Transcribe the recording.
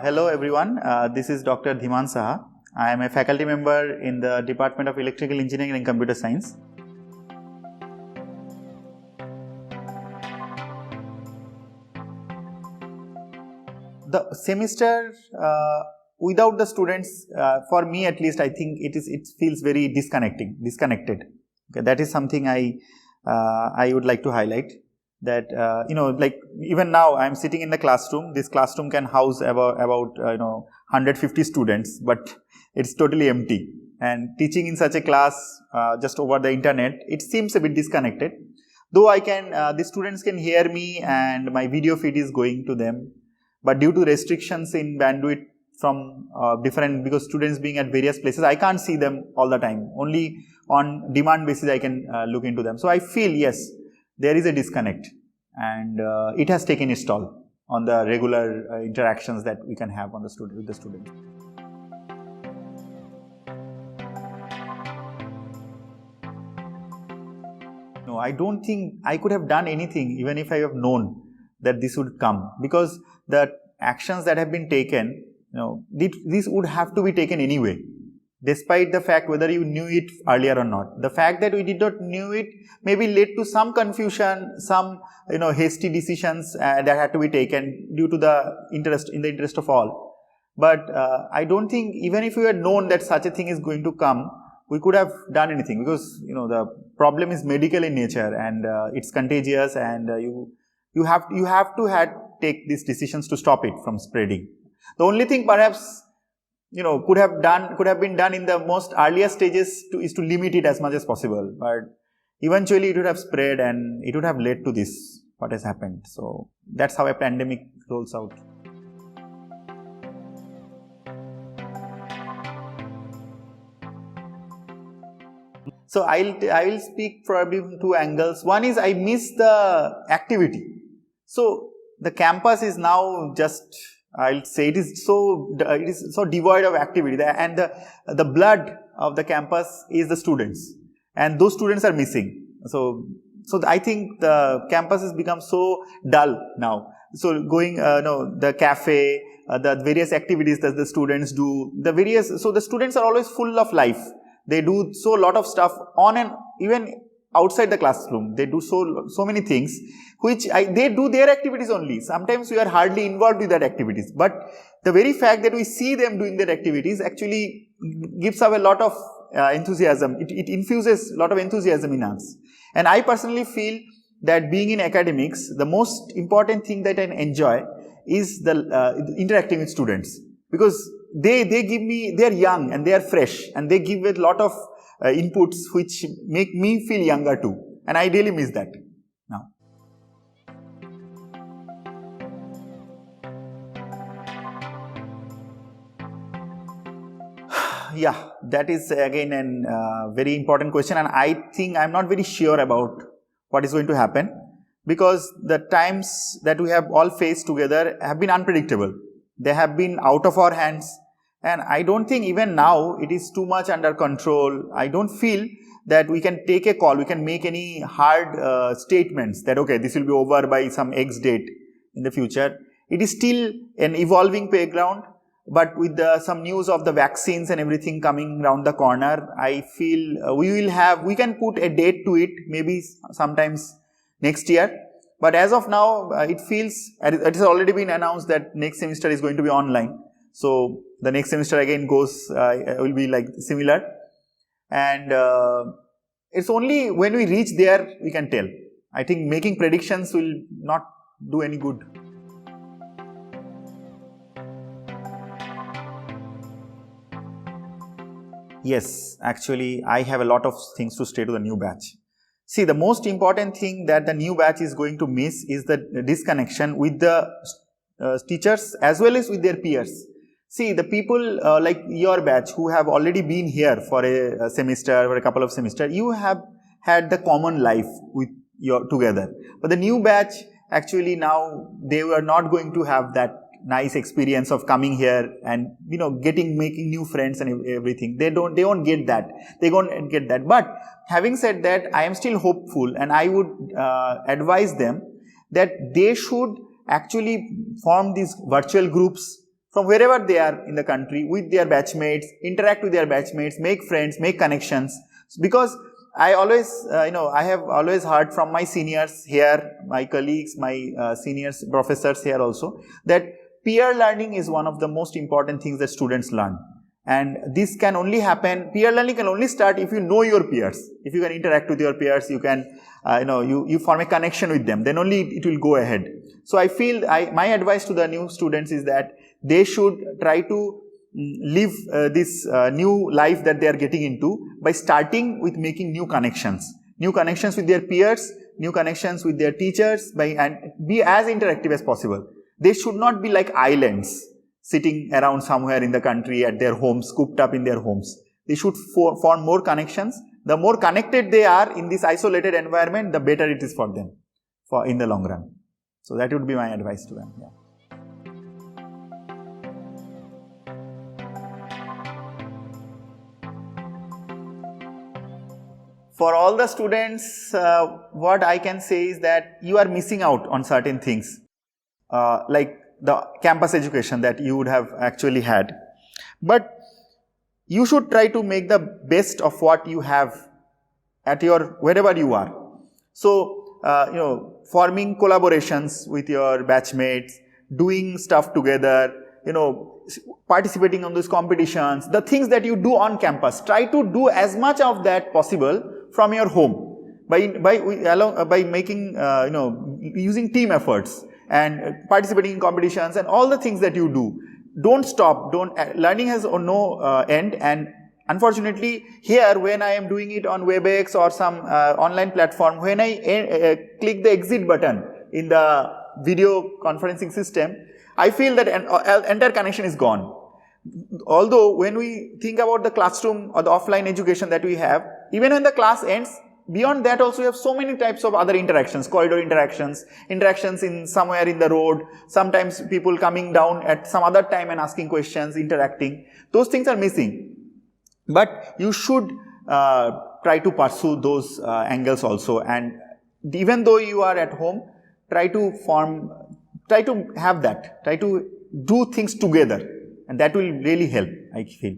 Hello everyone, this is Dr. Dhiman Saha. I am a faculty member in the Department of Electrical Engineering and Computer Science. The semester without the students, for me at least, I think it feels very disconnected. Okay, that is something I would like to highlight. That like even now I am sitting in the classroom. This classroom can house about 150 students, but it's totally empty. And teaching in such a class just over the internet, it seems a bit disconnected. Though the students can hear me and my video feed is going to them, but due to restrictions in bandwidth from because students being at various places, I can't see them all the time. Only on demand basis I can look into them. So I feel yes, there is a disconnect, and it has taken its toll on the regular interactions that we can have on with the students. No, I don't think I could have done anything even if I have known that this would come, because the actions that have been taken, this would have to be taken anyway, despite the fact whether you knew it earlier or not. The fact that we did not knew it maybe led to some confusion, some hasty decisions that had to be taken due to the interest of all. But I don't think even if we had known that such a thing is going to come, we could have done anything, because the problem is medical in nature and it's contagious, and you have to take these decisions to stop it from spreading. The only thing perhaps could have been done in the most earlier stages is to limit it as much as possible, but eventually it would have spread and it would have led to this, what has happened. So that's how a pandemic rolls out. So I will speak probably from two angles. One is I miss the activity. So the campus is now just, I'll say it is so devoid of activity, and the blood of the campus is the students, and those students are missing. So I think the campus has become so dull now. So going the cafe, the various activities that the students do, so the students are always full of life. They do so lot of stuff on and even outside the classroom. They do so many things which they do their activities only. Sometimes we are hardly involved with that activities, but the very fact that we see them doing their activities actually gives us a lot of enthusiasm. It infuses a lot of enthusiasm in us. And I personally feel that being in academics, the most important thing that I enjoy is the interacting with students, because they are young and they are fresh and they give a lot of inputs which make me feel younger too, and I really miss that now. Yeah, that is again a very important question, and I think I'm not very sure about what is going to happen, because the times that we have all faced together have been unpredictable. They have been out of our hands, and I don't think even now it is too much under control. I don't feel that we can take a call, we can make any hard statements that okay, this will be over by some X date in the future. It is still an evolving playground, but with some news of the vaccines and everything coming around the corner, I feel we can put a date to it, maybe sometimes next year. But as of now, it feels, it has already been announced that next semester is going to be online. So the next semester again will be like similar. And it's only when we reach there, we can tell. I think making predictions will not do any good. Yes, actually, I have a lot of things to say to the new batch. See, the most important thing that the new batch is going to miss is the disconnection with the teachers as well as with their peers. See, the people like your batch who have already been here for a semester or a couple of semesters, you have had the common life with together. But the new batch, actually now, they were not going to have that nice experience of coming here and making new friends and everything. They won't get that. They won't get that. But having said that, I am still hopeful, and I would advise them that they should actually form these virtual groups from wherever they are in the country with their batchmates, interact with their batchmates, make friends, make connections. Because I always, I have always heard from my seniors here, my colleagues, my seniors, professors here also, that peer learning is one of the most important things that students learn. And this can only happen, peer learning can only start if you know your peers. If you can interact with your peers, you can, you form a connection with them, then only it will go ahead. So I feel, my advice to the new students is that they should try to live this new life that they are getting into by starting with making new connections with their peers, new connections with their teachers, and be as interactive as possible. They should not be like islands sitting around somewhere in the country at their homes, cooped up in their homes. They should form more connections. The more connected they are in this isolated environment, the better it is for them in the long run. So that would be my advice to them. Yeah. For all the students, what I can say is that you are missing out on certain things, like the campus education that you would have actually had. But you should try to make the best of what you have at wherever you are. So, forming collaborations with your batchmates, doing stuff together, participating on those competitions, the things that you do on campus, try to do as much of that possible from your home by making, using team efforts and participating in competitions and all the things that you do. Don't stop. Learning has no end. And unfortunately, here when I am doing it on WebEx or some online platform, when I click the exit button in the video conferencing system, I feel that an entire connection is gone. Although when we think about the classroom or the offline education that we have, even when the class ends, beyond that also you have so many types of other interactions, corridor interactions in somewhere in the road, sometimes people coming down at some other time and asking questions, interacting. Those things are missing. But you should try to pursue those angles also. And even though you are at home, try to have that, try to do things together. And that will really help, I feel.